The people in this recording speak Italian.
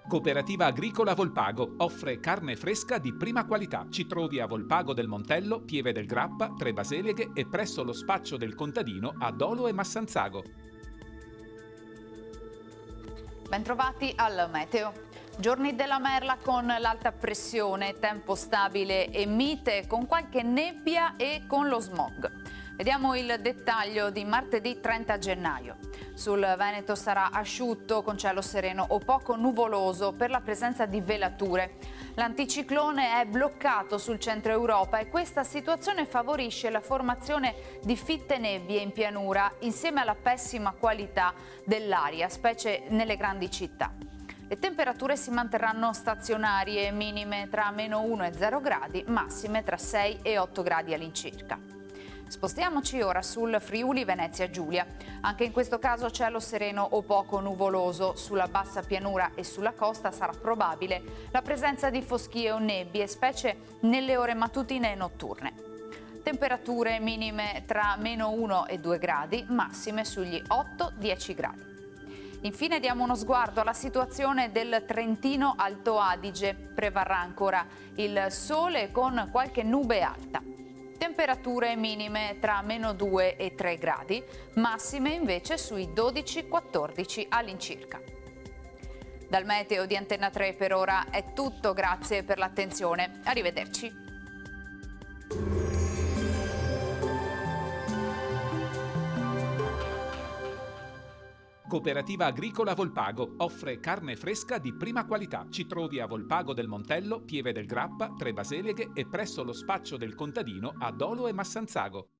Cooperativa Agricola Volpago offre carne fresca di prima qualità. Ci trovi a Volpago del Montello, Pieve del Grappa, Tre Baseleghe e presso lo spaccio del contadino a Dolo e Massanzago. Bentrovati al meteo. Giorni della merla con l'alta pressione, tempo stabile e mite con qualche nebbia e con lo smog. Vediamo il dettaglio di martedì 30 gennaio. Sul Veneto sarà asciutto con cielo sereno o poco nuvoloso per la presenza di velature. L'anticiclone è bloccato sul centro Europa e questa situazione favorisce la formazione di fitte nebbie in pianura insieme alla pessima qualità dell'aria, specie nelle grandi città. Le temperature si manterranno stazionarie, minime tra -1 e 0 gradi, massime tra 6 e 8 gradi all'incirca. Spostiamoci ora sul Friuli Venezia Giulia. Anche in questo caso cielo sereno o poco nuvoloso. Sulla bassa pianura e sulla costa sarà probabile la presenza di foschie o nebbie, specie nelle ore mattutine e notturne. Temperature minime tra -1 e 2 gradi, massime sugli 8-10 gradi. Infine diamo uno sguardo alla situazione del Trentino Alto Adige. Prevarrà ancora il sole con qualche nube alta. Temperature minime tra -2 e 3 gradi, massime invece sui 12-14 all'incirca. Dal meteo di Antenna 3 per ora è tutto, grazie per l'attenzione. Arrivederci. Cooperativa Agricola Volpago offre carne fresca di prima qualità. Ci trovi a Volpago del Montello, Pieve del Grappa, Tre Baseleghe e presso lo spaccio del contadino a Dolo e Massanzago.